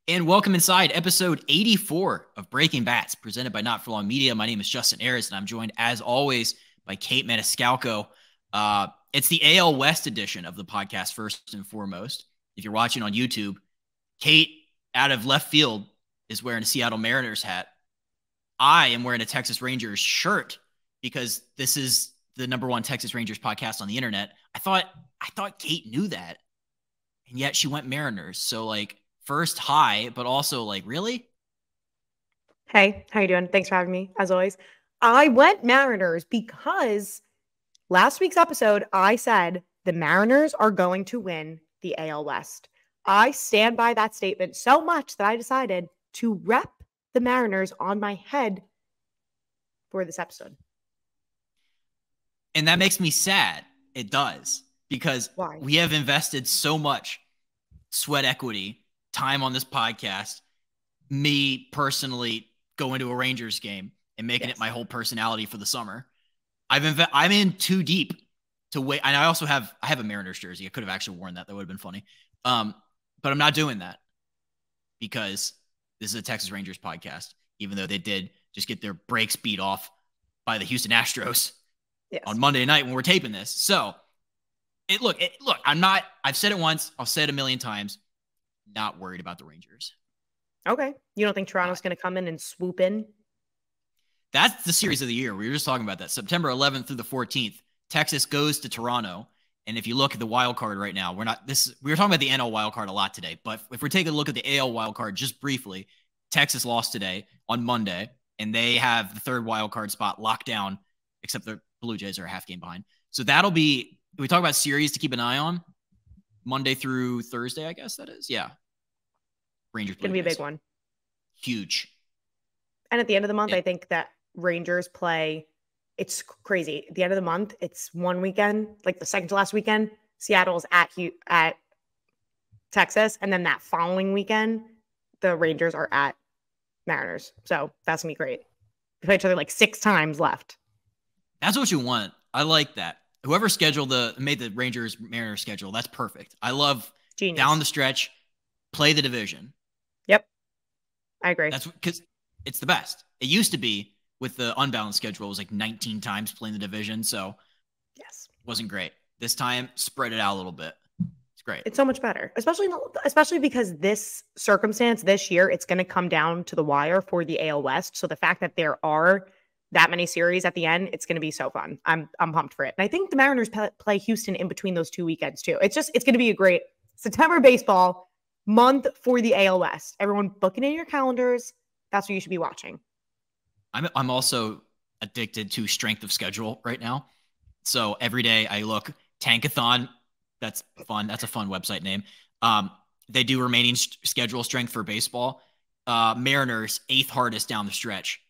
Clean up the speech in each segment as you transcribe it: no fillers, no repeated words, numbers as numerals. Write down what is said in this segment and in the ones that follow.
And welcome inside episode 84 of Breaking Bats, presented by Not For Long Media. My name is Justin Ayers, and I'm joined, as always, by Kait Maniscalco. It's the AL West edition of the podcast, first and foremost. If you're watching on YouTube, Kait, out of left field, is wearing a Seattle Mariners hat. I am wearing a Texas Rangers shirt because this is the #1 Texas Rangers podcast on the internet. I thought Kait knew that, and yet she went Mariners. So, first, hi, but also, really? Hey, how you doing? Thanks for having me, as always. I went Mariners because last week's episode, I said the Mariners are going to win the AL West. I stand by that statement so much that I decided to rep the Mariners on my head for this episode. And that makes me sad. It does. Because Why? We have invested so much sweat equity, time on this podcast, me personally going to a Rangers game and making it my whole personality for the summer. I'm in too deep to wait. And I have a Mariners jersey. I could have actually worn that. That would have been funny. But I'm not doing that because this is a Texas Rangers podcast, even though they did just get their brakes beat off by the Houston Astros on Monday night when we're taping this. So look, I've said it once. I'll say it a million times. Not worried about the Rangers. Okay. You don't think Toronto's going to come in and swoop in? That's the series of the year. We were just talking about that. September 11th through the 14th, Texas goes to Toronto. And if you look at the wild card right now, we were talking about the NL wild card a lot today, but if we're taking a look at the AL wild card just briefly, Texas lost today on Monday, and they have the third wild card spot locked down, except the Blue Jays are a half game behind. So that'll be, we talk about series to keep an eye on, Monday through Thursday, I guess that is. Yeah. Rangers. Going to be a big one. Huge. And at the end of the month, I think that Rangers play, it's crazy. At the end of the month, it's one weekend, like the second to last weekend, Seattle's at Texas. And then that following weekend, the Rangers are at Mariners. So that's going to be great. They play each other like 6 times left. That's what you want. I like that. Whoever made the Rangers Mariners schedule, that's perfect. I love Genius. Down the stretch, play the division. Yep. I agree. That's because it's the best. It used to be with the unbalanced schedule, it was like 19 times playing the division. So yes, wasn't great. This time, spread it out a little bit. It's great. It's so much better, especially because this circumstance this year, it's going to come down to the wire for the AL West. So the fact that there are that many series at the end, it's going to be so fun. I'm pumped for it. And I think the Mariners play Houston in between those 2 weekends too. It's going to be a great September baseball month for the AL West. Everyone book it in your calendars. That's what you should be watching. I'm also addicted to strength of schedule right now. So every day I look Tankathon. That's fun. That's a fun website name. They do remaining schedule strength for baseball. Mariners 8th hardest down the stretch.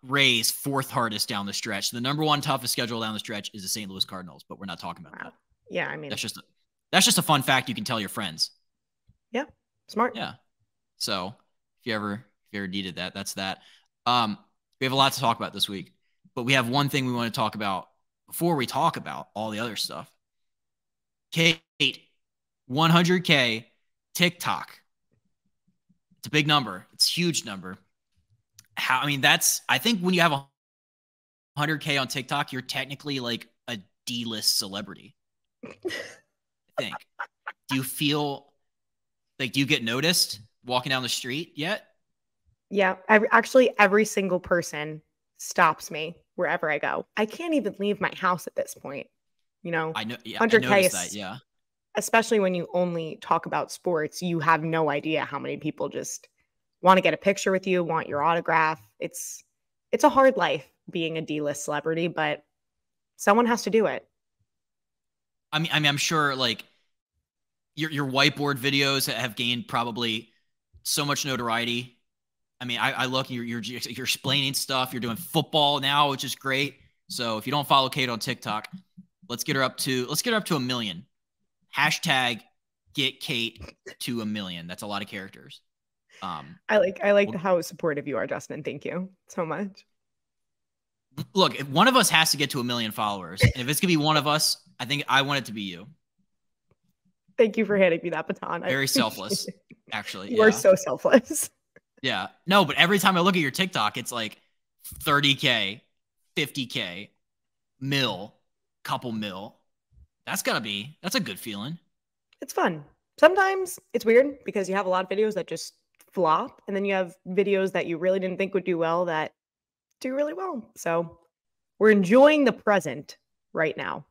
Rays 4th hardest down the stretch. The #1 toughest schedule down the stretch is the St. Louis Cardinals, but we're not talking about that. Yeah, I mean that's just a fun fact you can tell your friends. Yeah, smart. Yeah. So if you ever needed that, that's that. We have a lot to talk about this week, but we have one thing we want to talk about before we talk about all the other stuff. Kait, 100K TikTok. It's a big number. It's a huge number. I think when you have 100K on TikTok, you're technically like a D-list celebrity. I think. Do you feel like, do you get noticed walking down the street yet? Yeah. Every single person stops me wherever I go. I can't even leave my house at this point. You know, I know. Yeah, 100K I noticed that. Yeah. Especially when you only talk about sports, you have no idea how many people just want to get a picture with you, want your autograph. It's a hard life being a D-list celebrity, but someone has to do it. I mean, I'm sure like your whiteboard videos have gained probably so much notoriety. I mean, I look, you're explaining stuff. You're doing football now, which is great. So if you don't follow Kait on TikTok, let's get her up to 1 million. Hashtag get Kait to 1 million. That's a lot of characters. I like how supportive you are, Justin. Thank you so much. Look, if one of us has to get to 1 million followers, and if it's gonna be one of us, I think I want it to be you. Thank you for handing me that baton. Very selfless, actually. You are so selfless. Yeah. No, but every time I look at your TikTok, it's like 30K, 50K, couple mil. That's a good feeling. It's fun. Sometimes it's weird because you have a lot of videos that just flop, and then you have videos that you really didn't think would do well that do really well. So we're enjoying the present right now.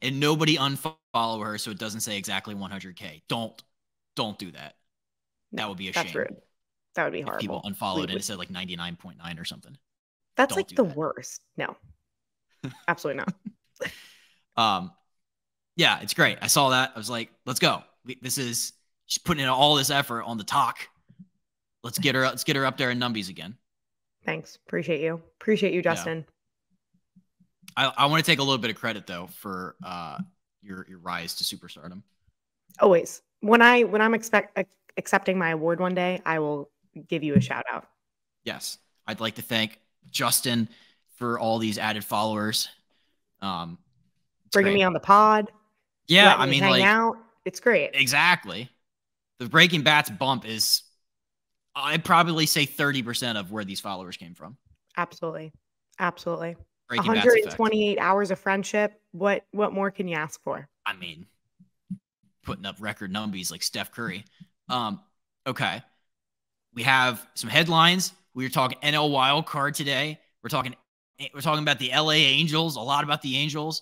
And nobody unfollow her so it doesn't say exactly 100K. Don't do that. No, that would be a that's shame. Rude. That would be horrible. People unfollowed and it said like 99.9 or something. That's like the worst. No, absolutely not. Yeah, it's great. I saw that. I was like, let's go. This is she's putting in all this effort on the talk. Let's get her up there in numbies again. Thanks. Appreciate you, Justin. Yeah. I want to take a little bit of credit though for your rise to superstardom. Always. When I'm accepting my award one day, I will give you a shout out. Yes. I'd like to thank Justin for all these added followers. Bringing me on the pod. Yeah, I mean, hang out. It's great. Exactly. The Breaking Bats bump is, I'd probably say 30% of where these followers came from. Absolutely. Breaking 128 hours of friendship. What more can you ask for? I mean, putting up record numbies like Steph Curry. Okay. We have some headlines. We were talking NL wild card today. We're talking about the LA Angels, a lot about the Angels,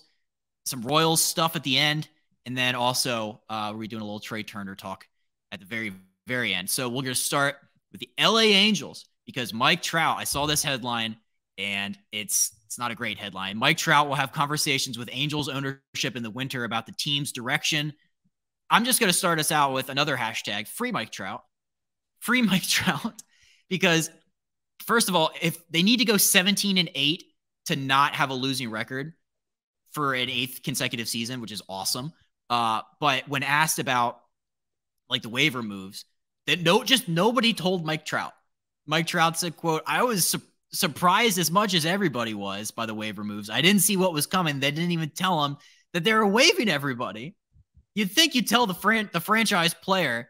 some Royals stuff at the end. And then also we're doing a little Trey Turner talk at the very, very end. So we're going to start with the LA Angels because Mike Trout, I saw this headline and it's not a great headline. Mike Trout will have conversations with Angels ownership in the winter about the team's direction. I'm just going to start us out with another hashtag, free Mike Trout. Free Mike Trout. Because first of all, if they need to go 17-8 to not have a losing record for an 8th consecutive season, which is awesome. But when asked about like the waiver moves, that nobody told Mike Trout. Mike Trout said, quote, I was surprised as much as everybody was by the waiver moves. I didn't see what was coming. They didn't even tell him that they were waiving everybody. You'd think you'd tell the franchise player,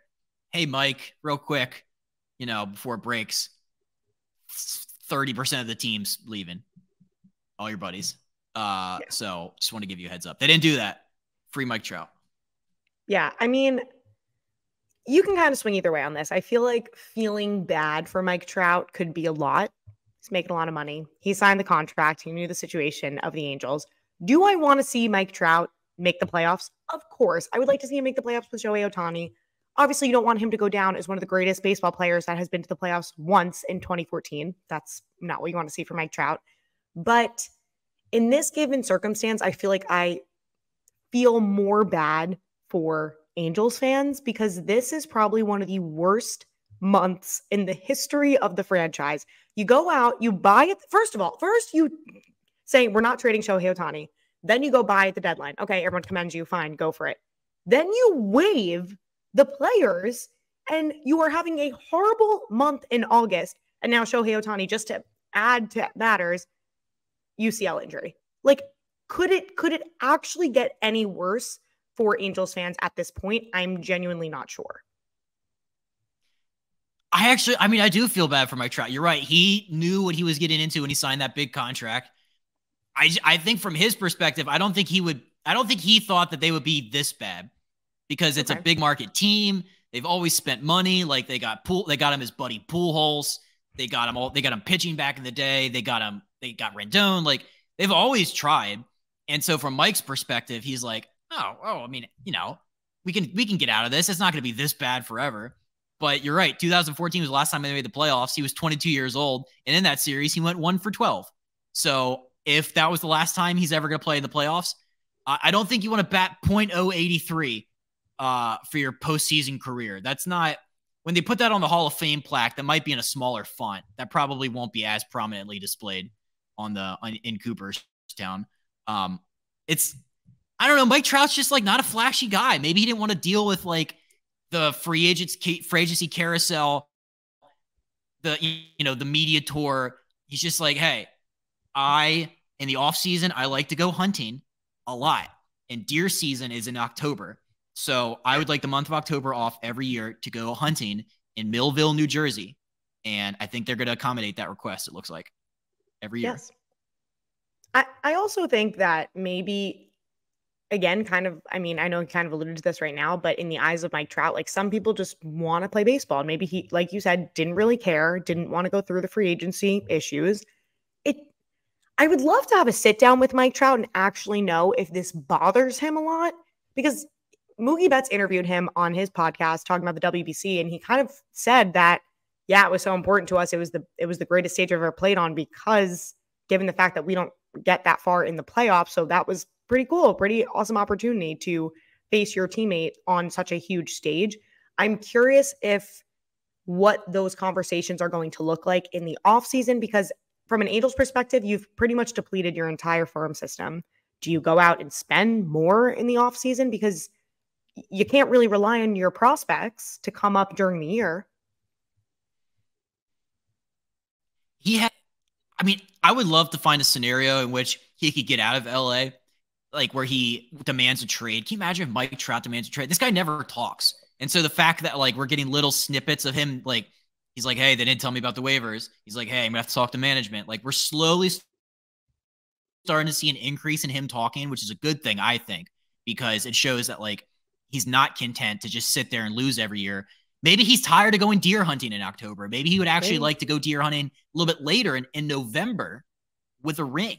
hey, Mike, real quick, before it breaks, 30% of the team's leaving. All your buddies. Yeah. So just want to give you a heads up. They didn't do that. Free Mike Trout. Yeah. I mean, you can kind of swing either way on this. I feel like feeling bad for Mike Trout could be a lot. He's making a lot of money. He signed the contract. He knew the situation of the Angels. Do I want to see Mike Trout make the playoffs? Of course. I would like to see him make the playoffs with Shohei Ohtani. Obviously, you don't want him to go down as one of the greatest baseball players that has been to the playoffs once in 2014. That's not what you want to see for Mike Trout. But in this given circumstance, I feel like I feel more bad for Angels fans because this is probably one of the worst months in the history of the franchise. You go out, you buy it. First you say we're not trading Shohei Ohtani. Then you go buy at the deadline. Okay, everyone commends you. Fine, go for it. Then you waive the players and you are having a horrible month in August. And now Shohei Ohtani, just to add to matters, UCL injury. Like, could it actually get any worse for Angels fans at this point? I'm genuinely not sure. I do feel bad for Mike Trout. You're right. He knew what he was getting into when he signed that big contract. I think from his perspective, I don't think he thought that they would be this bad because it's a big market team. They've always spent money. Like they got him his buddy Pujols. They got him pitching back in the day. They got Rendon. Like they've always tried. And so from Mike's perspective, he's like, I mean, we can get out of this. It's not going to be this bad forever. But you're right. 2014 was the last time they made the playoffs. He was 22 years old. And in that series, he went 1 for 12. So if that was the last time he's ever going to play in the playoffs, I don't think you want to bat .083 for your postseason career. That's not when they put that on the Hall of Fame plaque. That might be in a smaller font. That probably won't be as prominently displayed in Cooperstown. I don't know. Mike Trout's just like not a flashy guy. Maybe he didn't want to deal with like the free agency carousel, the media tour. He's just like, hey, in the off season, I like to go hunting a lot. And deer season is in October. So I would like the month of October off every year to go hunting in Millville, New Jersey. And I think they're going to accommodate that request, it looks like, every year. Yes. I also think that maybe, again, kind of, I mean, I know he kind of alluded to this right now, but in the eyes of Mike Trout, like some people just want to play baseball. And maybe he, like you said, didn't really care, didn't want to go through the free agency issues. I would love to have a sit down with Mike Trout and actually know if this bothers him a lot, because Mookie Betts interviewed him on his podcast talking about the WBC, and he kind of said that, yeah, it was so important to us. It was the greatest stage I've ever played on, because given the fact that we don't get that far in the playoffs, so that was pretty cool, pretty awesome opportunity to face your teammate on such a huge stage. I'm curious if what those conversations are going to look like in the offseason, because from an Angels perspective, you've pretty much depleted your entire farm system. Do you go out and spend more in the offseason? Because you can't really rely on your prospects to come up during the year. I would love to find a scenario in which he could get out of LA, like where he demands a trade. Can you imagine if Mike Trout demands a trade? This guy never talks. And so the fact that like we're getting little snippets of him, like he's like, hey, they didn't tell me about the waivers. He's like, hey, I'm gonna have to talk to management. Like we're slowly starting to see an increase in him talking, which is a good thing, I think, because it shows that like he's not content to just sit there and lose every year. Maybe he's tired of going deer hunting in October. Maybe he would actually like to go deer hunting a little bit later in November with a ring.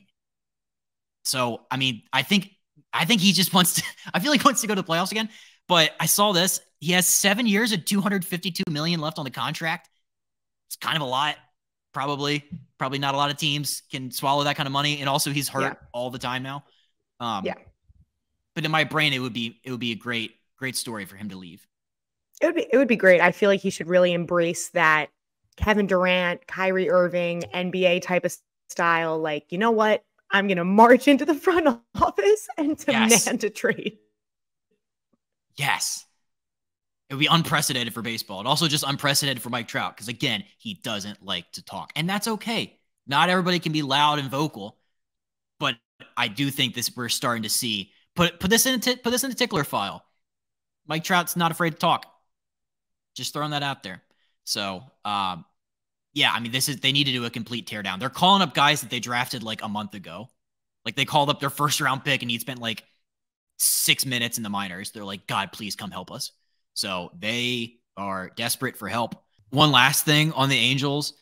So, I mean, I think he just wants to, I feel like he wants to go to the playoffs again, but I saw this. He has 7 years at $252 million left on the contract. It's kind of a lot. Probably not a lot of teams can swallow that kind of money. And also he's hurt all the time now. But in my brain, it would be a great story for him to leave. It would be great. I feel like he should really embrace that Kevin Durant, Kyrie Irving, NBA type of style. Like, you know what? I'm going to march into the front office and demand a trade. Yes. It would be unprecedented for baseball, and also just unprecedented for Mike Trout, because, again, he doesn't like to talk. And that's okay. Not everybody can be loud and vocal, but I do think we're starting to see put this in the tickler file. Mike Trout's not afraid to talk. Just throwing that out there. So, yeah, I mean, they need to do a complete teardown. They're calling up guys that they drafted like a month ago. Like they called up their first round pick and he spent like 6 minutes in the minors. They're like, God, please come help us. So they are desperate for help. One last thing on the Angels.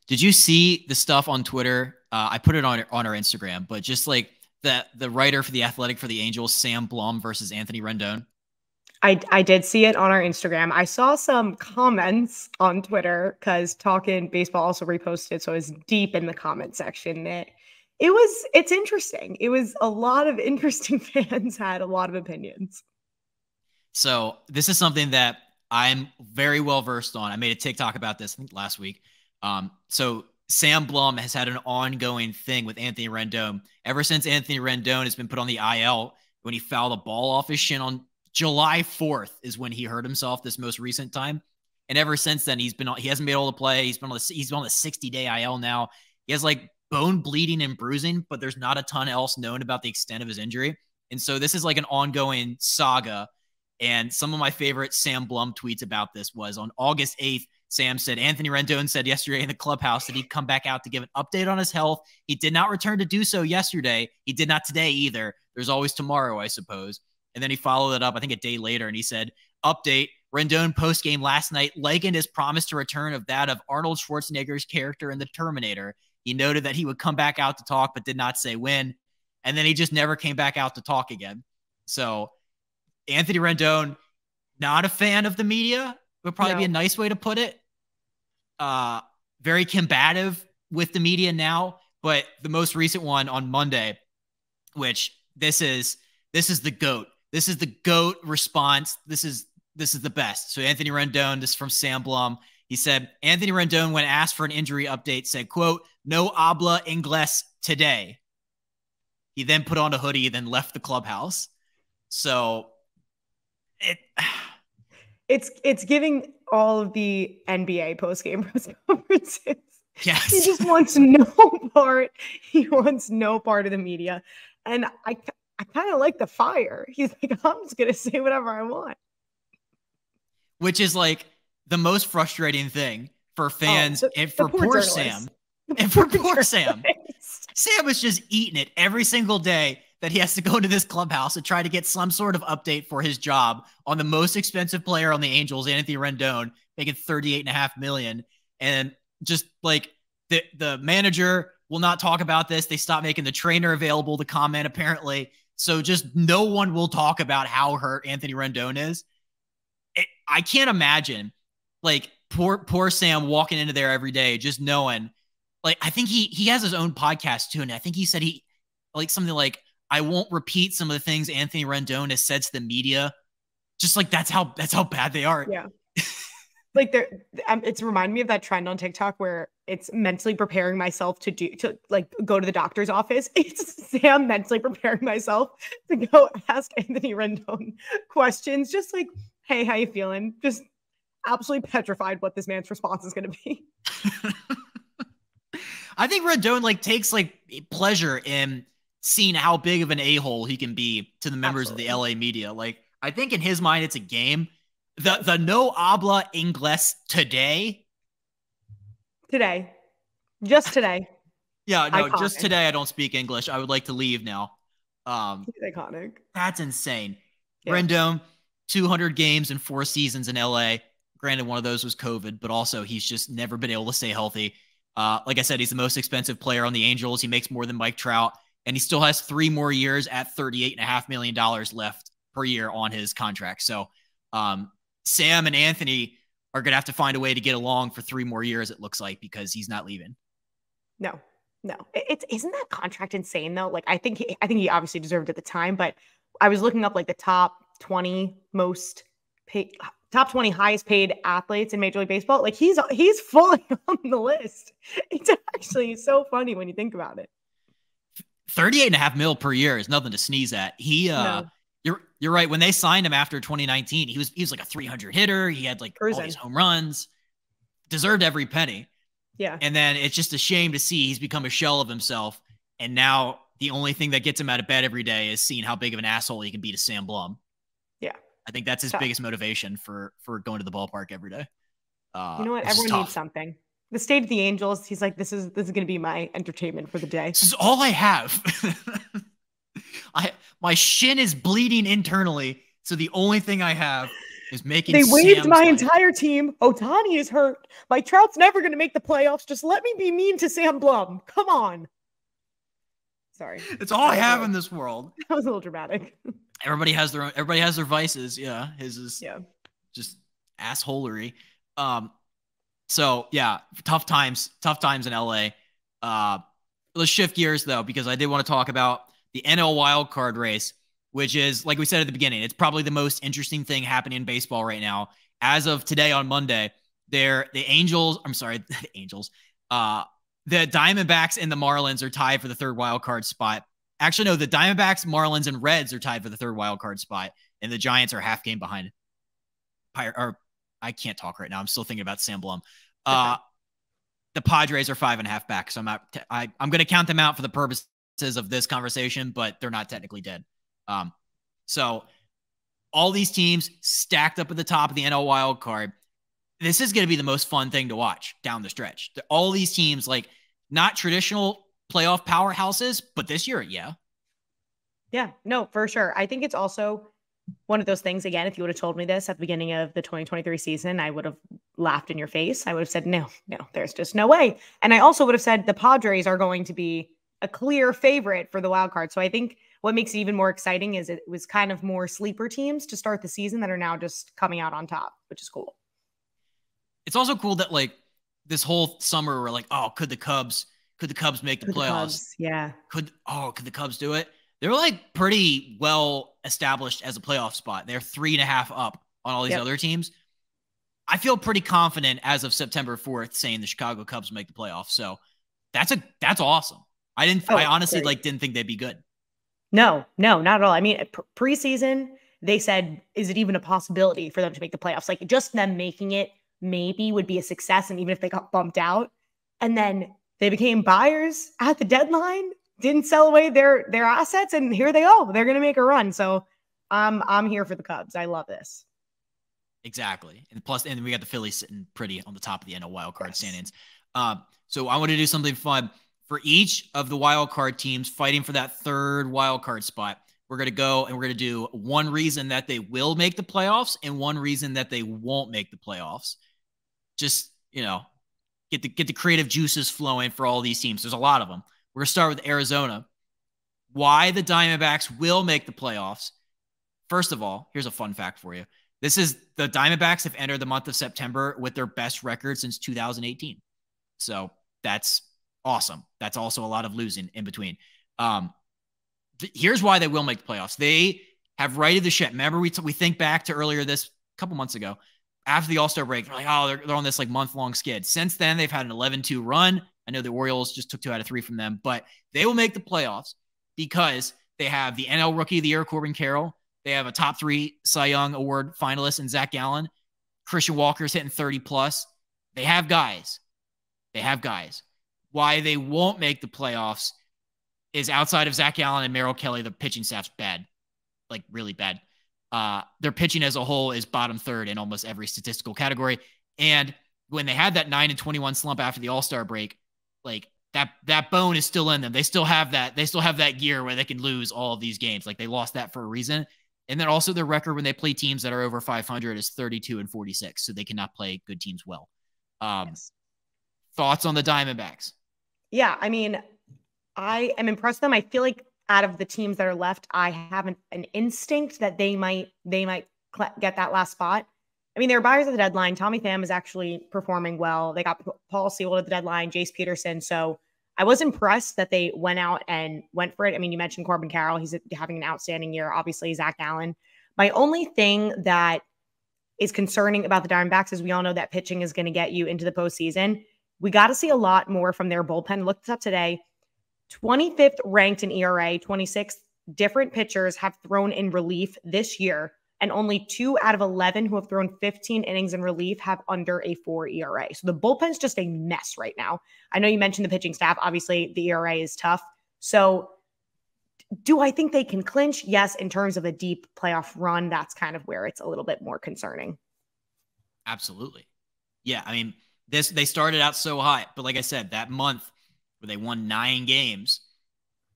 Did you see the stuff on Twitter? I put it on our Instagram, but just like the writer for The Athletic for the Angels, Sam Blum versus Anthony Rendon. I did see it on our Instagram. I saw some comments on Twitter because Talkin' Baseball also reposted, so I was deep in the comment section. It's interesting. It was a lot of interesting fans had a lot of opinions. So this is something that I'm very well versed on. I made a TikTok about this last week. So Sam Blum has had an ongoing thing with Anthony Rendon ever since Anthony Rendon has been put on the IL when he fouled a ball off his shin on July 4th is when he hurt himself this most recent time. And ever since then, he hasn't been able to play. He's on the 60-day IL now. He has like bone bleeding and bruising, but there's not a ton else known about the extent of his injury. And so this is like an ongoing saga. And some of my favorite Sam Blum tweets about this was on August 8th, Sam said, Anthony Rendon said yesterday in the clubhouse that he'd come back out to give an update on his health. He did not return to do so yesterday. He did not today either. There's always tomorrow, I suppose. And then he followed it up, I think a day later, and he said, update, Rendon postgame last night likened his promise to return of that of Arnold Schwarzenegger's character in The Terminator. He noted that he would come back out to talk, but did not say when. And then he just never came back out to talk again. So Anthony Rendon, not a fan of the media, would probably be a nice way to put it. Very combative with the media now, but the most recent one on Monday, which this is the GOAT. This is the GOAT response. This is the best. So Anthony Rendon, this is from Sam Blum. He said, Anthony Rendon, when asked for an injury update, said, quote, no habla inglés today. He then put on a hoodie, then left the clubhouse. So it's giving all of the NBA post-game press conferences. Yes. He just wants no part. He wants no part of the media. And I kind of like the fire. He's like, I'm just going to say whatever I want. Which is like the most frustrating thing for fans and for poor Sam. And for poor Sam. Sam is just eating it every single day that he has to go into this clubhouse and try to get some sort of update for his job on the most expensive player on the Angels, Anthony Rendon, making $38.5 million. And just like the manager will not talk about this. They stopped making the trainer available to comment, apparently. So just no one will talk about how hurt Anthony Rendon is. I can't imagine like poor Sam walking into there every day, just knowing, like, I think he has his own podcast too. And I think he said like something like, I won't repeat some of the things Anthony Rendon has said to the media. Just like, that's how bad they are. Yeah. Like it's reminding me of that trend on TikTok where it's mentally preparing myself to like go to the doctor's office. It's Sam mentally preparing myself to go ask Anthony Rendon questions. Just like, hey, how you feeling? Just absolutely petrified what this man's response is going to be. I think Rendon like takes like pleasure in seeing how big of an a-hole he can be to the members of the LA media. Like, I think in his mind, it's a game. The no habla inglés today. Just today. Yeah, no, iconic. Just today I don't speak English. I would like to leave now. Iconic. That's insane. Yeah. Rendon, 200 games in 4 seasons in LA. Granted, one of those was COVID, but also he's just never been able to stay healthy. Like I said, he's the most expensive player on the Angels. He makes more than Mike Trout, and he still has 3 more years at $38.5 million left per year on his contract. So Sam and Anthony are going to have to find a way to get along for 3 more years, it looks like, because he's not leaving. No. Isn't that contract insane though? Like, I think he obviously deserved it at the time, but I was looking up like the top 20 highest paid athletes in Major League Baseball. Like he's fully on the list. It's actually so funny when you think about it. $38.5 million per year is nothing to sneeze at. You're right. When they signed him after 2019, he was like a 300 hitter. He had like all these home runs, deserved every penny. Yeah. And then it's just a shame to see he's become a shell of himself. And now the only thing that gets him out of bed every day is seeing how big of an asshole he can be to Sam Blum. Yeah. I think that's his biggest motivation for going to the ballpark every day. You know what? Everyone needs something. The state of the Angels, he's like, this is going to be my entertainment for the day. This is all I have. My shin is bleeding internally, so the only thing I have is making. They waived my entire team. Ohtani is hurt. My Trout's never going to make the playoffs. Just let me be mean to Sam Blum. Come on. Sorry, it's all I have in this world. That was a little dramatic. Everybody has their vices. Yeah, his is just assholery. So yeah, tough times in LA. Let's shift gears though, because I did want to talk about the NL wildcard race, which is, like we said at the beginning, it's probably the most interesting thing happening in baseball right now. As of today on Monday, the Diamondbacks and the Marlins are tied for the 3rd wildcard spot. Actually, no, the Diamondbacks, Marlins, and Reds are tied for the 3rd wildcard spot, and the Giants are half game behind. I can't talk right now. I'm still thinking about Sam Blum. The Padres are 5.5 back, so I'm going to count them out for the purposes of this conversation, but they're not technically dead. So all these teams stacked up at the top of the NL wild card. This is going to be the most fun thing to watch down the stretch. All these teams, like, not traditional playoff powerhouses, but this year, yeah. Yeah, no, for sure. I think it's also one of those things, again, if you would have told me this at the beginning of the 2023 season, I would have laughed in your face. I would have said, no, there's just no way. And I also would have said the Padres are going to be a clear favorite for the wild card. So I think what makes it even more exciting is it was kind of more sleeper teams to start the season that are now just coming out on top, which is cool. It's also cool that, like, this whole summer we're like, oh, could the Cubs make the playoffs? Yeah. Could the Cubs do it? They're like pretty well established as a playoff spot. They're 3.5 up on all these other teams. I feel pretty confident as of September 4th saying the Chicago Cubs make the playoffs. So that's awesome. I honestly didn't think they'd be good. No, not at all. I mean, preseason, they said, is it even a possibility for them to make the playoffs? Like, just them making it maybe would be a success. And even if they got bumped out, and then they became buyers at the deadline, didn't sell away their assets, and here they go. They're going to make a run. So I'm here for the Cubs. I love this. Exactly. And we got the Phillies sitting pretty on the top of the NL wild card standings. So I want to do something fun for each of the wild card teams fighting for that third wild card spot. We're going to go and we're going to do one reason that they will make the playoffs and one reason that they won't make the playoffs. Just, get the creative juices flowing for all these teams. There's a lot of them. We're going to start with Arizona. Why the Diamondbacks will make the playoffs. First of all, here's a fun fact for you. The Diamondbacks have entered the month of September with their best record since 2018. So that's awesome. That's also a lot of losing in between. Here's why they will make the playoffs. They have righted the ship. Remember, we think back to earlier this couple months ago, after the All-Star break, they're like, oh, they're on this like month-long skid. Since then, they've had an 11-2 run. I know the Orioles just took 2 out of 3 from them, but they will make the playoffs because they have the NL Rookie of the Year, Corbin Carroll. They have a top 3 Cy Young Award finalist in Zach Gallen. Christian Walker's hitting 30+. They have guys. Why they won't make the playoffs is outside of Zach Gallen and Merrill Kelly, the pitching staff's bad, like really bad. Their pitching as a whole is bottom 3rd in almost every statistical category. And when they had that 9-21 slump after the All-Star break, like that bone is still in them. They still have that. They still have that gear where they can lose all of these games. Like they lost that for a reason. And then also their record when they play teams that are over 500 is 32-46. So they cannot play good teams well. Yes. Thoughts on the Diamondbacks? Yeah, I mean, I am impressed with them. I feel like out of the teams that are left, I have an instinct that they might get that last spot. I mean, they're buyers at the deadline. Tommy Pham is actually performing well. They got Paul Sewell at the deadline, Jace Peterson. So I was impressed that they went out and went for it. I mean, you mentioned Corbin Carroll. He's having an outstanding year. Obviously, Zach Gallen. My only thing that is concerning about the Diamondbacks is we all know that pitching is going to get you into the postseason. We got to see a lot more from their bullpen. Looked this up today. 25th ranked in ERA, 26 different pitchers have thrown in relief this year, and only 2 out of 11 who have thrown 15 innings in relief have under a 4 ERA. So the bullpen's just a mess right now. I know you mentioned the pitching staff. Obviously, the ERA is tough. So do I think they can clinch? Yes, in terms of a deep playoff run, that's kind of where it's a little bit more concerning. Absolutely. Yeah, I mean, they started out so high, but like I said, that month where they won 9 games,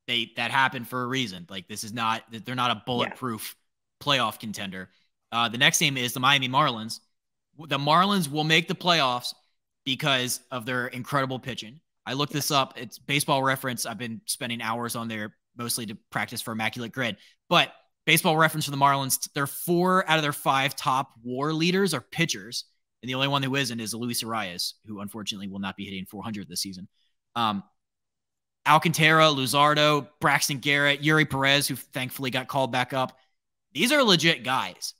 that happened for a reason. Like they're not a bulletproof playoff contender. The next team is the Miami Marlins. The Marlins will make the playoffs because of their incredible pitching. I looked this up. It's Baseball Reference. I've been spending hours on there mostly to practice for Immaculate Grid. But Baseball Reference for the Marlins, their 4 out of their 5 top WAR leaders are pitchers. And the only one who isn't is Luis Arias, who unfortunately will not be hitting 400 this season. Alcantara, Luzardo, Braxton Garrett, Yuri Perez, who thankfully got called back up. These are legit guys.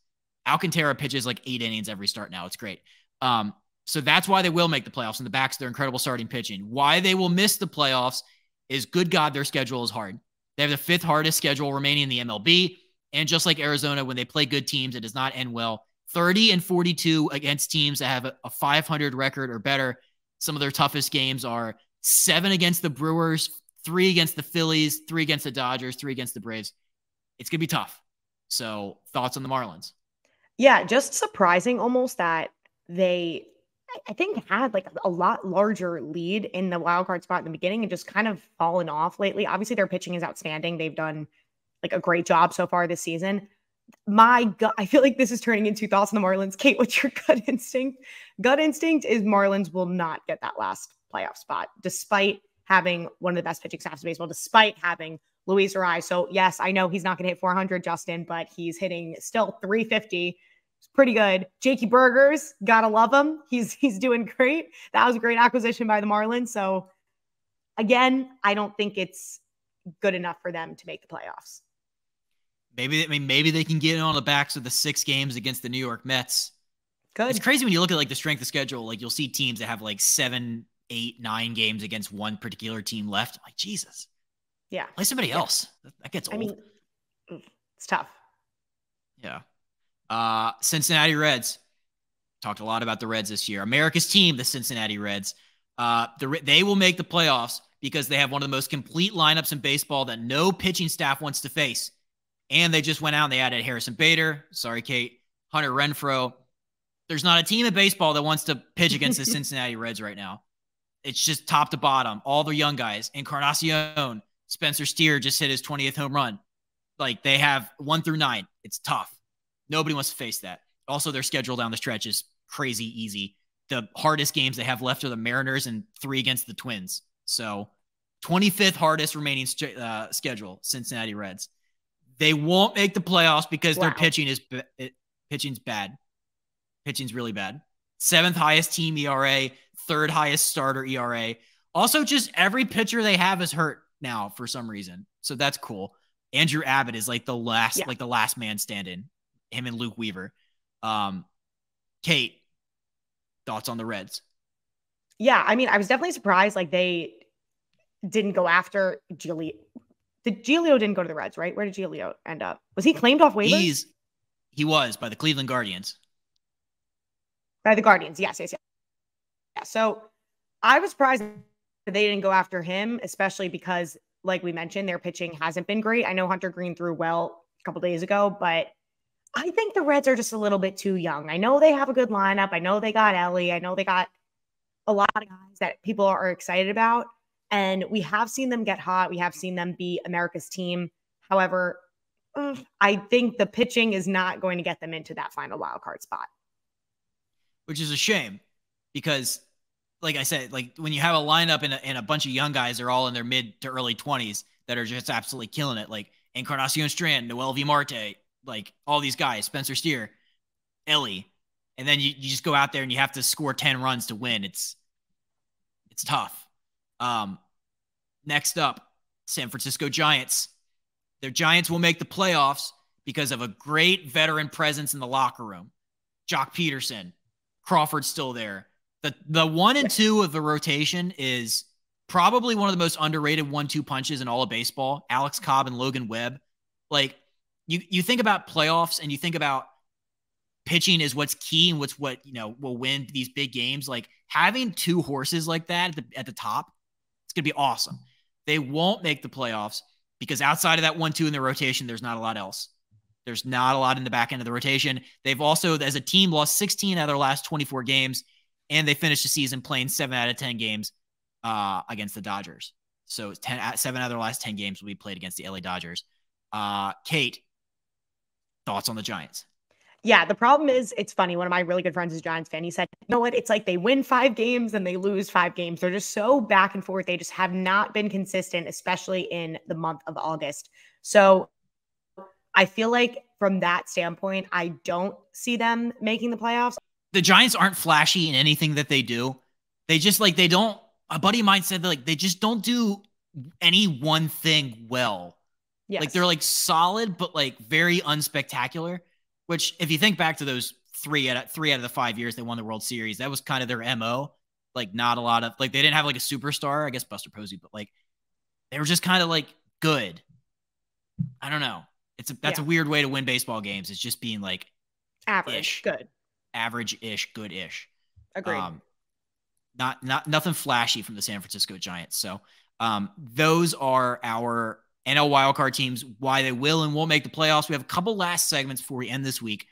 Alcantara pitches like 8 innings every start now. It's great. So that's why they will make the playoffs on the backs of their incredible starting pitching. Why they will miss the playoffs is, good God, their schedule is hard. They have the 5th hardest schedule remaining in the MLB. And just like Arizona, when they play good teams, it does not end well. 30-42 against teams that have a 500 record or better. Some of their toughest games are 7 against the Brewers, 3 against the Phillies, 3 against the Dodgers, 3 against the Braves. It's going to be tough. So thoughts on the Marlins? Yeah, just surprising almost that they, I think, had like a lot larger lead in the wild card spot in the beginning and just kind of fallen off lately. Obviously, their pitching is outstanding. They've done like a great job so far this season. My gut, I feel like this is turning into thoughts on the Marlins. Kait, what's your gut instinct? Gut instinct is Marlins will not get that last playoff spot, despite having one of the best pitching staffs in baseball, despite having Luis Arias. So yes, I know he's not going to hit 400, Justin, but he's hitting still 350. It's pretty good. Jakey Burgers, gotta love him. He's doing great. That was a great acquisition by the Marlins. So again, I don't think it's good enough for them to make the playoffs. Maybe they can get in on the backs of the 6 games against the New York Mets. Good. It's crazy when you look at like the strength of schedule. Like you'll see teams that have like 7, 8, 9 games against one particular team left. I'm like, Jesus. Yeah. Play somebody else. That gets old. I mean, it's tough. Yeah. Cincinnati Reds. Talked a lot about the Reds this year. America's team, the Cincinnati Reds. They will make the playoffs because they have one of the most complete lineups in baseball that no pitching staff wants to face. And they just went out and they added Harrison Bader. Sorry, Kait. Hunter Renfroe. There's not a team in baseball that wants to pitch against the Cincinnati Reds right now. It's just top to bottom. All the young guys. Encarnacion, Spencer Steer just hit his 20th home run. Like, they have 1 through 9. It's tough. Nobody wants to face that. Also, their schedule down the stretch is crazy easy. The hardest games they have left are the Mariners and 3 against the Twins. So 25th hardest remaining schedule, Cincinnati Reds. They won't make the playoffs because their pitching's bad. Pitching's really bad. 7th highest team ERA, 3rd highest starter ERA. Also, just every pitcher they have is hurt now for some reason. So that's cool. Andrew Abbott is like the last man standing. Him and Luke Weaver. Kait, thoughts on the Reds? Yeah, I mean, I was definitely surprised. Like, they didn't go after Giolito. Giolito didn't go to the Reds, right? Where did Giolito end up? Was he claimed off waivers? He was by the Cleveland Guardians. By the Guardians, yes. Yeah, so I was surprised that they didn't go after him, especially because, like we mentioned, their pitching hasn't been great. I know Hunter Green threw well a couple days ago, but I think the Reds are just a little bit too young. I know they have a good lineup. I know they got Ellie. I know they got a lot of guys that people are excited about. And we have seen them get hot. We have seen them be America's team. However, I think the pitching is not going to get them into that final wild card spot. Which is a shame because, like I said, like when you have a lineup and a bunch of young guys, they're all in their mid to early 20s that are just absolutely killing it. Like Encarnacion Strand, Noel V. Marte, like all these guys, Spencer Steer, Ellie. And then you just go out there and you have to score 10 runs to win. It's tough. Next up, San Francisco Giants. Their Giants will make the playoffs because of a great veteran presence in the locker room. Jock Peterson, Crawford's still there. The 1 and 2 of the rotation is probably one of the most underrated 1-2 punches in all of baseball. Alex Cobb and Logan Webb. Like, you think about playoffs and you think about pitching is what's key and what will win these big games. Like, having 2 horses like that at the top, it's going to be awesome. They won't make the playoffs because outside of that 1-2 in the rotation, there's not a lot else. There's not a lot in the back end of the rotation. They've also, as a team, lost 16 out of their last 24 games, and they finished the season playing 7 out of 10 games against the Dodgers. So 7 out of their last 10 games will be played against the LA Dodgers. Kait, thoughts on the Giants? Yeah, the problem is, it's funny. One of my really good friends is a Giants fan. He said, you know what? It's like they win 5 games and they lose 5 games. They're just so back and forth. They just have not been consistent, especially in the month of August. So I feel like from that standpoint, I don't see them making the playoffs. The Giants aren't flashy in anything that they do. They just a buddy of mine said that, like, they just don't do any one thing well. Yes. Like, they're like solid, but like very unspectacular, which if you think back to those 3 out of the 5 years they won the World Series, that was kind of their MO. Like, not a lot of, like, they didn't have like a superstar, I guess Buster Posey, but like they were just kind of like good. I don't know. That's a weird way to win baseball games. It's just being like average, good, average-ish, good-ish. Agreed. Nothing flashy from the San Francisco Giants. So those are our NL wildcard teams, why they will and won't make the playoffs. We have a couple last segments before we end this week.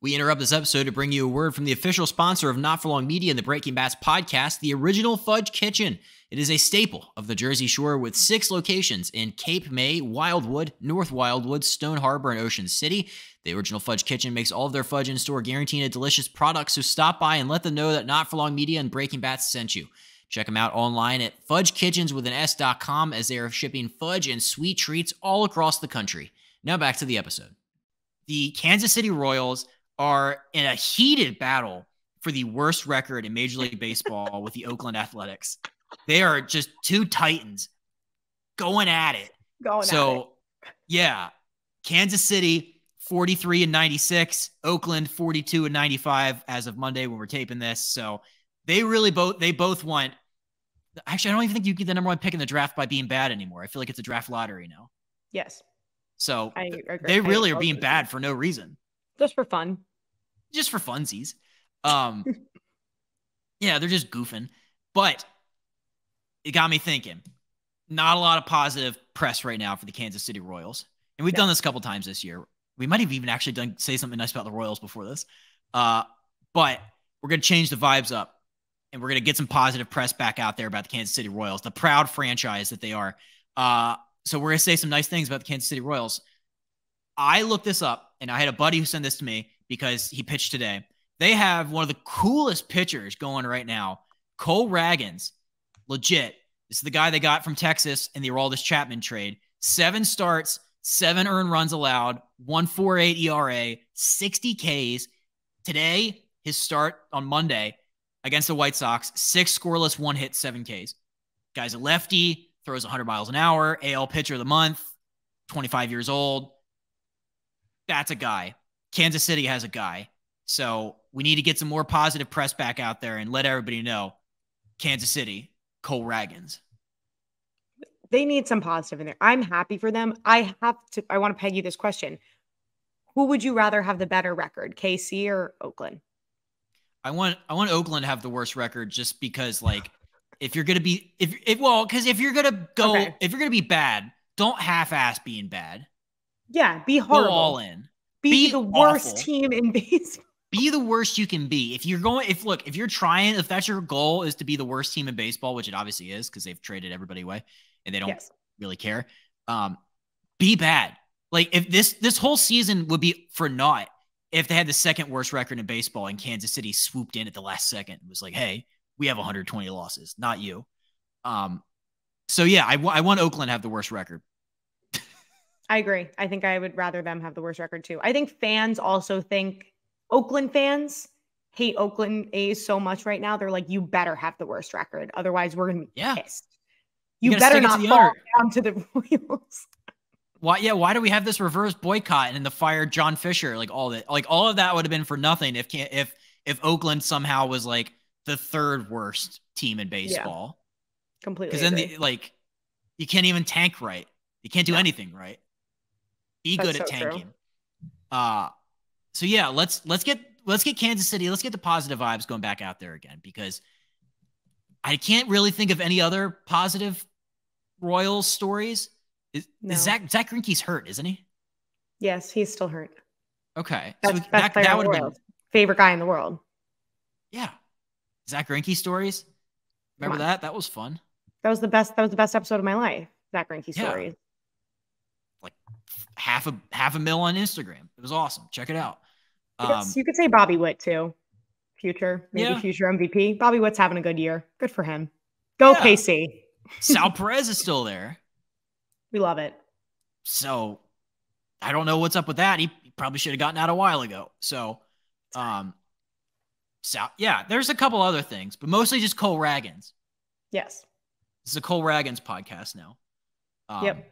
We interrupt this episode to bring you a word from the official sponsor of Not For Long Media and the Breaking Bats podcast, the Original Fudge Kitchen. It is a staple of the Jersey Shore with 6 locations in Cape May, Wildwood, North Wildwood, Stone Harbor, and Ocean City. The Original Fudge Kitchen makes all of their fudge in store, guaranteeing a delicious product, so stop by and let them know that Not For Long Media and Breaking Bats sent you. Check them out online at fudgekitchens.com as they are shipping fudge and sweet treats all across the country. Now back to the episode. The Kansas City Royals are in a heated battle for the worst record in Major League Baseball with the Oakland Athletics. They are just 2 Titans going at it. Yeah, Kansas City 43-96, Oakland 42-95 as of Monday when we're taping this. So they both went. Actually, I don't even think you get the number 1 pick in the draft by being bad anymore. I feel like it's a draft lottery now. Yes. So they really are being bad for no reason. Just for fun. Just for funsies. Yeah, they're just goofing. But it got me thinking. Not a lot of positive press right now for the Kansas City Royals. And we've done this a couple times this year. We might have even actually say something nice about the Royals before this. But we're going to change the vibes up. And we're going to get some positive press back out there about the Kansas City Royals, the proud franchise that they are. So we're going to say some nice things about the Kansas City Royals. I looked this up, and I had a buddy who sent this to me because he pitched today. They have one of the coolest pitchers going right now, Cole Ragans. Legit. This is the guy they got from Texas in the Aroldis Chapman trade. 7 starts, 7 earned runs allowed, 1.48 ERA, 60 Ks. Today, his start on Monday against the White Sox, 6 scoreless, 1 hit, 7 Ks. Guy's a lefty, throws 100 miles an hour, AL pitcher of the month, 25 years old. That's a guy. Kansas City has a guy. So we need to get some more positive press back out there and let everybody know Kansas City, Cole Ragans. They need some positive in there. I'm happy for them. I want to peg you this question. Who would you rather have the better record, KC or Oakland? I want Oakland to have the worst record just because, like, if you're going to be, because if you're going to go, if you're going to be bad, don't half-ass being bad. Yeah, be horrible. Go all in. Be the worst team in baseball. Be the worst you can be. If you're trying, if that's your goal is to be the worst team in baseball, which it obviously is because they've traded everybody away and they don't really care. Be bad. Like if this whole season would be for naught if they had the second worst record in baseball and Kansas City swooped in at the last second and was like, hey, we have 120 losses, not you. So yeah, I want Oakland to have the worst record. I agree. I think I would rather them have the worst record too. I think fans also think Oakland fans hate Oakland A's so much right now. They're like, you better have the worst record. Otherwise, we're going to be pissed. You better not fall down to the Royals. Why do we have this reverse boycott and then the fired John Fisher? Like all of that would have been for nothing if Oakland somehow was like the third worst team in baseball. Yeah, completely. Because then you can't even tank right. You can't do anything right. Be good at tanking. So yeah, let's get Kansas City. Let's get the positive vibes going back out there again because I can't really think of any other positive Royals stories. Is Zach Greinke's hurt, isn't he? Yes, he's still hurt. Okay, so that would have been favorite guy in the world. Yeah, Zach Greinke stories. Remember that? That was fun. That was the best episode of my life. Zach Greinke stories. Like half a mil on Instagram. It was awesome. Check it out. You could say Bobby Witt too. Future MVP. Bobby Witt's having a good year. Good for him. Go KC. Sal Perez is still there. We love it. So I don't know what's up with that. He probably should have gotten out a while ago. So, there's a couple other things, but mostly just Cole Ragans. Yes. This is a Cole Ragans podcast now. Yep.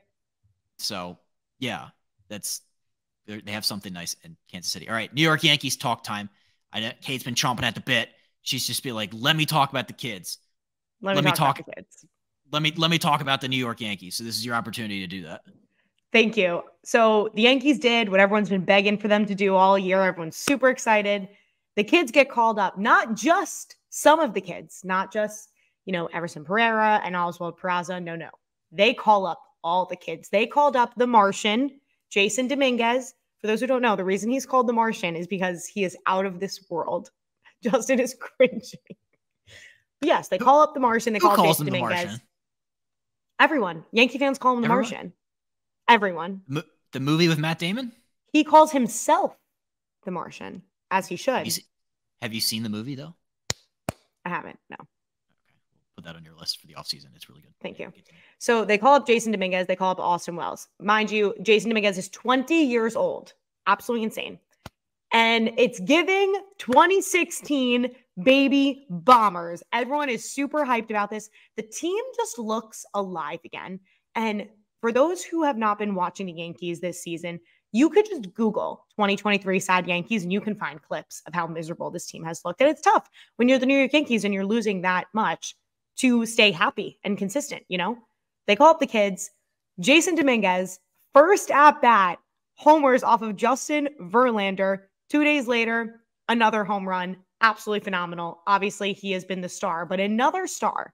So yeah, they have something nice in Kansas City. All right, New York Yankees talk time. I know Kate's been chomping at the bit. She's just be like, let me talk about the kids. Let me talk about the kids. Let me talk about the New York Yankees. So this is your opportunity to do that. Thank you. So the Yankees did what everyone's been begging for them to do all year. Everyone's super excited. The kids get called up, not just some of the kids, not just, Everson Pereira and Oswald Peraza. No. They call up all the kids. They called up the Martian, Jason Dominguez. For those who don't know, the reason he's called the Martian is because he is out of this world. Justin is cringing. Yes, they call up the Martian. They call Jason Dominguez. Everyone. Yankee fans call him the Martian. Everyone. The movie with Matt Damon? He calls himself the Martian, as he should. Have you seen the movie, though? I haven't, no. Okay. Put that on your list for the offseason. It's really good. Thank you. So they call up Jason Dominguez. They call up Austin Wells. Mind you, Jason Dominguez is 20 years old. Absolutely insane. And it's giving 2016 baby Bombers. Everyone is super hyped about this. The team just looks alive again. And for those who have not been watching the Yankees this season, you could just Google 2023 sad Yankees and you can find clips of how miserable this team has looked. And it's tough when you're the New York Yankees and you're losing that much to stay happy and consistent, They call up the kids. Jason Dominguez, first at bat, homers off of Justin Verlander. 2 days later, another home run. Absolutely phenomenal. Obviously, he has been the star, but another star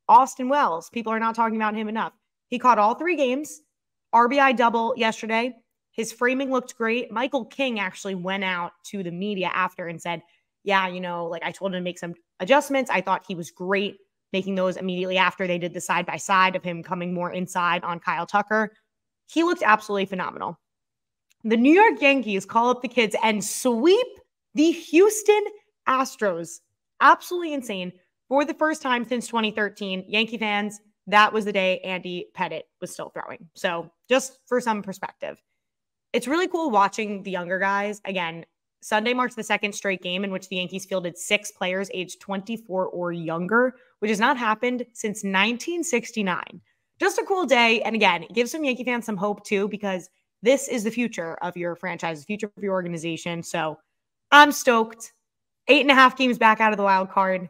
Austin Wells. People are not talking about him enough. He caught all 3 games, RBI double yesterday. His framing looked great. Michael King actually went out to the media after and said, yeah, like I told him to make some adjustments. I thought he was great making those immediately after they did the side-by-side of him coming more inside on Kyle Tucker. He looked absolutely phenomenal. The New York Yankees call up the kids and sweep the Houston Astros. Absolutely insane. For the first time since 2013, Yankee fans, that was the day Andy Pettitte was still throwing. So just for some perspective, it's really cool watching the younger guys. Again, Sunday marks the 2nd straight game in which the Yankees fielded 6 players aged 24 or younger, which has not happened since 1969. Just a cool day. And again, it gives some Yankee fans some hope too, because this is the future of your franchise, the future of your organization. So I'm stoked. 8.5 games back out of the wild card.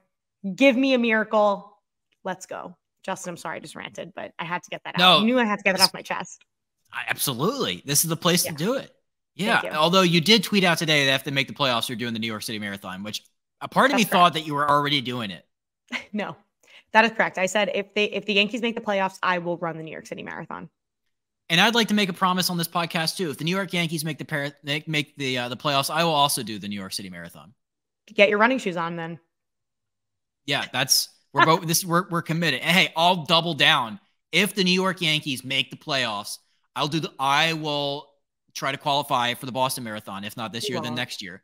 Give me a miracle. Let's go. Justin, I'm sorry I just ranted, but I had to get that out. No, you knew I had to get that off my chest. Absolutely. This is the place to do it. Yeah. Although you did tweet out today they have to make the playoffs, you're doing the New York City Marathon, which a part of me thought that you were already doing it. No, that is correct. I said if the Yankees make the playoffs, I will run the New York City Marathon. And I'd like to make a promise on this podcast too. If the New York Yankees make the playoffs, I will also do the New York City Marathon. Get your running shoes on then. Yeah, we're committed. And hey, I'll double down. If the New York Yankees make the playoffs, I will try to qualify for the Boston Marathon. If not this year, then next year.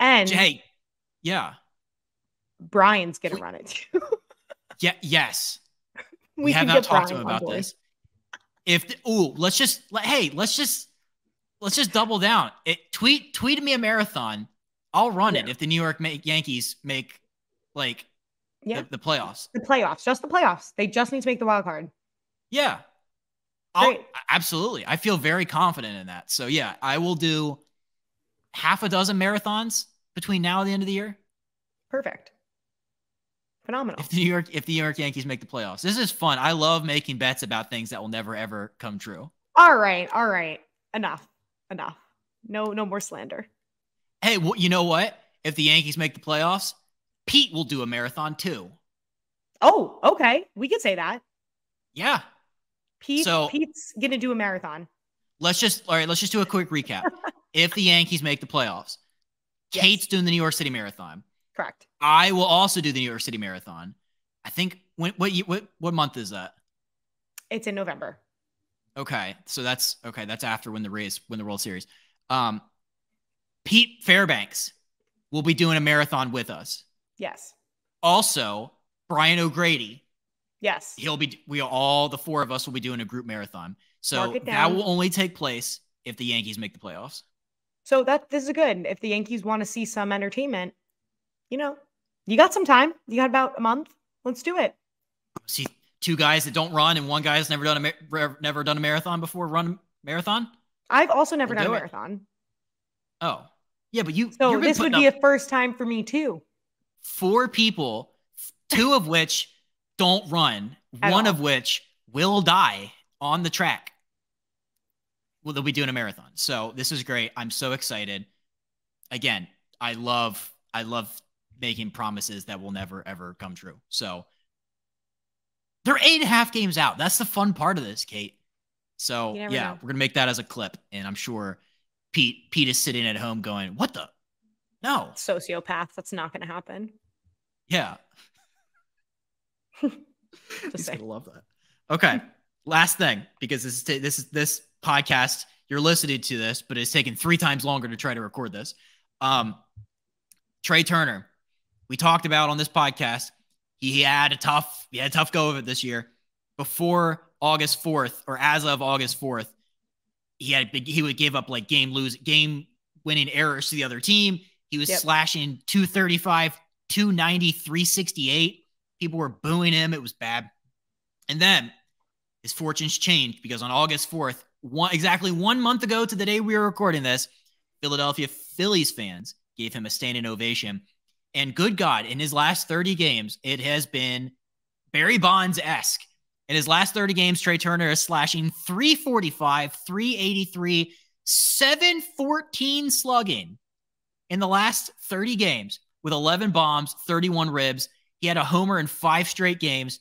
And hey, yeah, Brian's gonna run it too. Yes. We have not talked to him about this. Let's just double down. Tweet me a marathon. I'll run it if the New York Yankees make the playoffs. The playoffs, just the playoffs. They just need to make the wild card. Yeah. Absolutely. I feel very confident in that. So yeah, I will do 6 marathons between now and the end of the year. Perfect. Phenomenal. If the New York Yankees make the playoffs. This is fun. I love making bets about things that will never ever come true. All right. Enough. No more slander. Hey, well, you know what? If the Yankees make the playoffs, Pete will do a marathon too. Oh, okay. We could say that. Yeah. Pete's going to do a marathon. Let's just do a quick recap. If the Yankees make the playoffs, Kate's doing the New York City Marathon. Correct. I will also do the New York City Marathon. I think what month is that? It's in November. Okay. So that's after win the World Series. Pete Fairbanks will be doing a marathon with us. Yes. Also, Brian O'Grady. Yes. All the 4 of us will be doing a group marathon. So that will only take place if the Yankees make the playoffs. So this is good. If the Yankees want to see some entertainment, you got some time. You got about a month. Let's do it. See 2 guys that don't run and 1 guy that's never done a marathon before run a marathon. I've also never done a marathon. Oh, yeah, but so this would be a first time for me too. 4 people, 2 of which don't run, one of which will die on the track. Well, they'll be doing a marathon. So this is great. I'm so excited. Again, I love making promises that will never, ever come true. So they're 8.5 games out. That's the fun part of this, Kait. So yeah, we're going to make that as a clip. And I'm sure Pete is sitting at home going, what the? No. Sociopath. That's not going to happen. Yeah. Just going to love that. Okay. Last thing, because this podcast, you're listening to this, but it's taken 3 times longer to try to record this. Trey Turner, we talked about on this podcast. He had a tough go of it this year. Before August 4th, or as of August 4th, he would give up like game winning errors to the other team. He was slashing 235, 290, 368. People were booing him. It was bad. And then his fortunes changed because on August 4th, exactly 1 month ago to the day we were recording this, Philadelphia Phillies fans gave him a standing ovation. And good God, in his last 30 games, it has been Barry Bonds-esque. In his last 30 games, Trey Turner is slashing 345, 383, 714 slugging in the last 30 games with 11 bombs, 31 ribs. He had a homer in 5 straight games.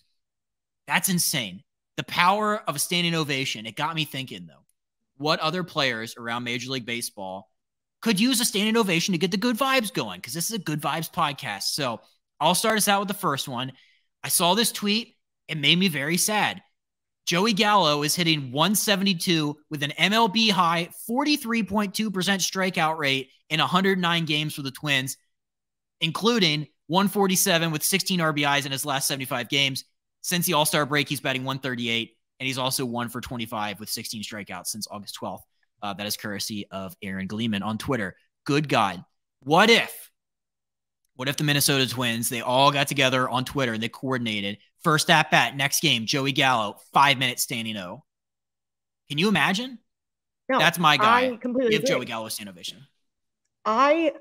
That's insane. The power of a standing ovation. It got me thinking, though, what other players around Major League Baseball could use a standing ovation to get the good vibes going? Because this is a good vibes podcast. So I'll start us out with the first one. I saw this tweet. It made me very sad. Joey Gallo is hitting 172 with an MLB high 43.2% strikeout rate in 109 games for the Twins, including 147 with 16 RBIs in his last 75 games. Since the All-Star break, he's batting 138, and he's also 1 for 25 with 16 strikeouts since August 12th. That is courtesy of Aaron Gleeman on Twitter. Good God. What if the Minnesota Twins, they all got together on Twitter and they coordinated first at bat, next game, Joey Gallo, 5-minute standing O. Can you imagine? No, that's my guy. I completely Give agree. Joey Gallo a standing ovation. I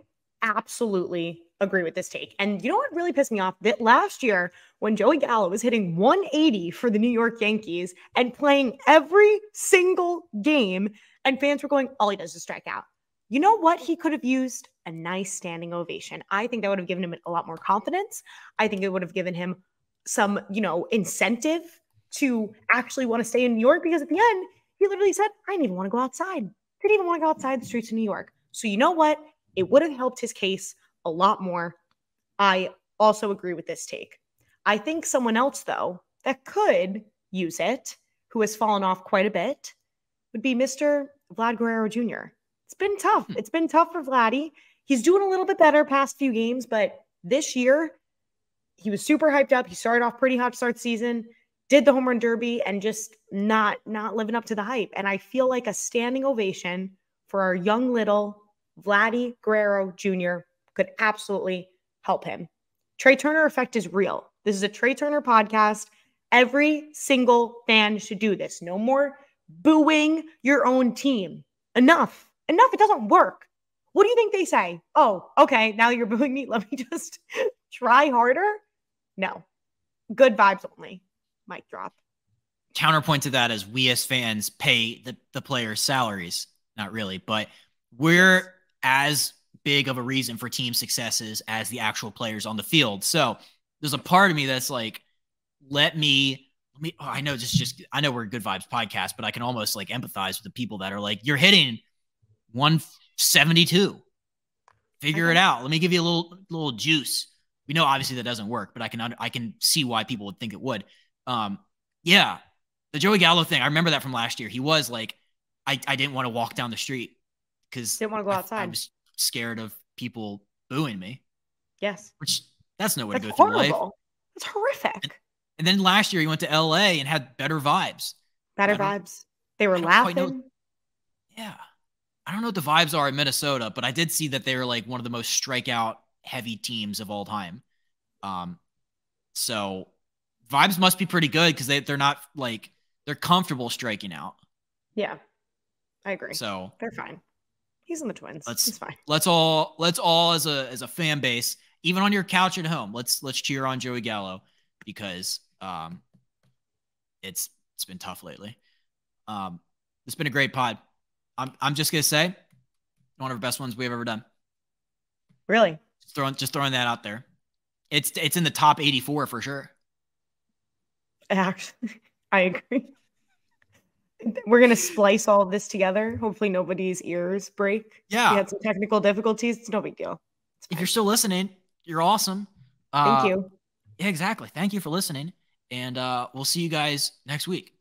absolutely agree with this take. And you know what really pissed me off? That last year, when Joey Gallo was hitting 180 for the New York Yankees and playing every single game, and fans were going, all he does is strike out. You know what? He could have used a nice standing ovation. I think that would have given him a lot more confidence. I think it would have given him some, incentive to actually want to stay in New York, because at the end, he literally said, I didn't even want to go outside. Didn't even want to go outside the streets of New York. So you know what? It would have helped his case a lot more. I also agree with this take. I think someone else, though, that could use it, who has fallen off quite a bit, would be Mr. Vlad Guerrero Jr. It's been tough. It's been tough for Vladdy. He's doing a little bit better past few games, but this year, he was super hyped up. He started off pretty hot to start season, did the home run derby, and just not living up to the hype. And I feel like a standing ovation for our young little Vladdy Guerrero Jr. could absolutely help him. Trey Turner effect is real. This is a Trey Turner podcast. Every single fan should do this. No more booing your own team. Enough. It doesn't work. What do you think they say? Oh, okay, now you're booing me. Let me just try harder. No. Good vibes only. Mic drop. Counterpoint to that is we as fans pay the players' salaries. Not really, but we're as big of a reason for team successes as the actual players on the field. So there's a part of me that's like, I know I know we're a good vibes podcast, but I can almost like empathize with the people that are like, you're hitting 172. Figure it out. Let me give you a little juice. We know obviously that doesn't work, but I can see why people would think it would. Yeah, the Joey Gallo thing. I remember that from last year. He was like, I didn't want to walk down the street because didn't want to go outside. I was scared of people booing me. Yes, which that's no way to go through life. It's horrific. And then last year he went to LA and had better vibes. Better vibes. They were laughing. Yeah. I don't know what the vibes are in Minnesota, but I did see that they were like one of the most strikeout heavy teams of all time. So vibes must be pretty good because they're not like, they're comfortable striking out. Yeah, I agree. So they're fine. He's in the Twins. He's fine. Let's all as a fan base, even on your couch at home, let's cheer on Joey Gallo because it's been tough lately. It's been a great pod. I'm just gonna say, one of our best ones we've ever done. Really? Just throwing that out there. It's in the top 84 for sure. Actually, I agree. We're gonna splice all of this together. Hopefully, nobody's ears break. Yeah, we had some technical difficulties. It's no big deal. If you're still listening, you're awesome. Thank you. Yeah, exactly. Thank you for listening, and we'll see you guys next week.